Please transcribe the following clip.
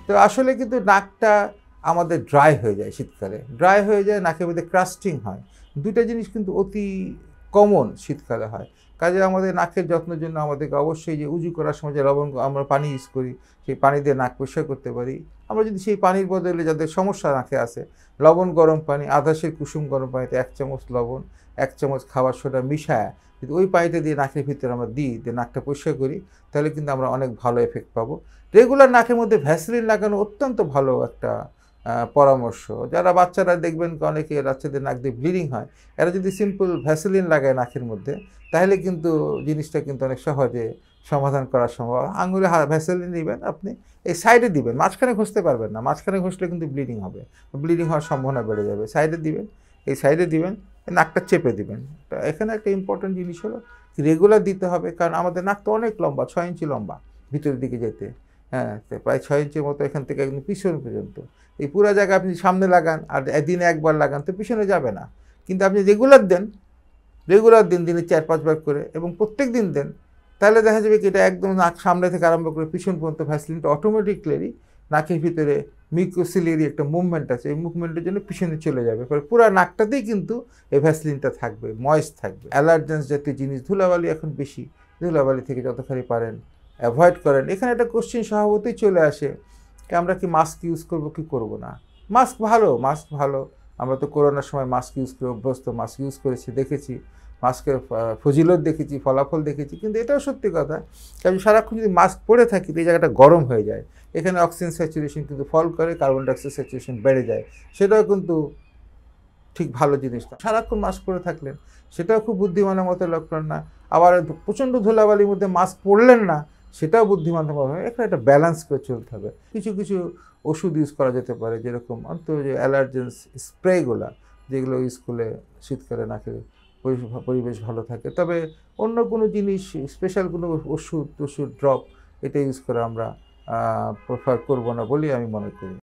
তো আসলে কিন্তু নাকটা আমাদের ড্রাই হয়ে যায় শীতকালে, ড্রাই হয়ে যায়, নাকের মধ্যে ক্রাস্টিং হয়। দুইটা জিনিস কিন্তু অতি কমন শীতকালে হয়। কাজে আমাদের নাকের যত্নের জন্য আমাদেরকে অবশ্যই যে উজু করার সময় যে লবণ আমরা পানি ইউজ করি, সেই পানি দিয়ে নাক পরিষ্কার করতে পারি। আমরা যদি সেই পানির বদলে যাদের সমস্যা নাকে আছে, লবণ গরম পানি, আধা সের কুসুম গরম পানিতে 1 চামচ লবণ, 1 চামচ খাবার সোডা মিশায়া যদি ওই পানিটা দিয়ে নাকের ভিতরে আমরা দিই, দিয়ে নাকটা পরিষ্কার করি, তাহলে কিন্তু আমরা অনেক ভালো এফেক্ট পাবো। রেগুলার নাকের মধ্যে ভ্যাসলিন লাগানো অত্যন্ত ভালো একটা পরামর্শ। যারা বাচ্চারা দেখবেন অনেকে বাচ্চাদের নাক দিয়ে ব্লিডিং হয়, এরা যদি সিম্পল ভ্যাসলিন লাগায় নাকের মধ্যে, তাহলে কিন্তু জিনিসটা কিন্তু অনেক সহজে সমাধান করা সম্ভব। আঙুলে ভ্যাসলিন দিবেন, আপনি এই সাইডে দিবেন, মাঝখানে ঘষতে পারবেন না, মাঝখানে ঘষলে কিন্তু ব্লিডিং হবে, ব্লিডিং হওয়ার সম্ভাবনা বেড়ে যাবে। সাইডে দিবেন, এই সাইডে দিবেন, নাকটা চেপে দিবেন। এখানে একটা ইম্পর্টেন্ট জিনিস হলো রেগুলার দিতে হবে, কারণ আমাদের নাক তো অনেক লম্বা, 6 ইঞ্চি লম্বা ভিতরের দিকে যেতে। হ্যাঁ, প্রায় 6 ইঞ্চির মতো এখান থেকে একদম পিছন পর্যন্ত। এই পুরো জায়গা আপনি সামনে লাগান আর দিনে একবার লাগান তো পিছনে যাবে না। কিন্তু আপনি রেগুলার দেন, রেগুলার দিন, দিনে 4-5 বার করে, এবং প্রত্যেক দিন দেন, তাহলে দেখা যাবে কি এটা একদম নাক সামনে থেকে আরম্ভ করে পিছন পর্যন্ত ভ্যাসলিনটা অটোমেটিকলি নাকের ভিতরে মিউকোসিলিয়ারি একটা মুভমেন্ট আছে, এই মুভমেন্টের জন্য পিছনে চলে যাবে, পরে পুরো নাকটাতেই কিন্তু এই ভ্যাসলিনটা থাকবে, ময়েস্ট থাকবে। অ্যালার্জেন্স জাতীয় জিনিস, ধুলাবালি এখন বেশি, ধুলাবালি থেকে যতখানি পারেন অ্যাভয়েড করেন। এখানে একটা কোশ্চেন স্বভাবতই চলে আসে, আমরা কি মাস্ক ইউজ করবো কি করবো না। মাস্ক ভালো, মাস্ক ভালো, আমরা তো করোনার সময় মাস্ক ইউজ করে অভ্যস্ত, মাস্ক ইউজ করেছি, দেখেছি মাস্কের ফজিলত দেখেছি, ফলাফল দেখেছি। কিন্তু এটাও সত্যি কথা, আমি সারাক্ষণ যদি মাস্ক পরে থাকি তো এই জায়গাটা গরম হয়ে যায়, এখানে অক্সিজেন স্যাচুরেশন কিন্তু ফল করে, কার্বন ডাইঅক্সাইড স্যাচুরেশন বেড়ে যায়, সেটাও কিন্তু ঠিক ভালো জিনিস না। সারাক্ষণ মাস্ক পরে থাকলেন, সেটাও খুব বুদ্ধিমানের মতো লক্ষণ না। আবার প্রচণ্ড ধুলাবালির মধ্যে মাস্ক পরলেন না, সেটাও বুদ্ধিমানের মতো। এখানে একটা ব্যালেন্স করে চলতে হবে। কিছু কিছু ওষুধ ইউজ করা যেতে পারে, যেরকম অন্তত যে অ্যালার্জেন্স স্প্রেগুলো, যেগুলো ইউজ করলে শীতকালে নাকের পরিবেশ ভালো থাকে। তবে অন্য কোনো জিনিস, স্পেশাল কোনো ওষুধ ড্রপ, এটা ইউজ করে আমরা প্রেফার করবো না বলেই আমি মনে করি।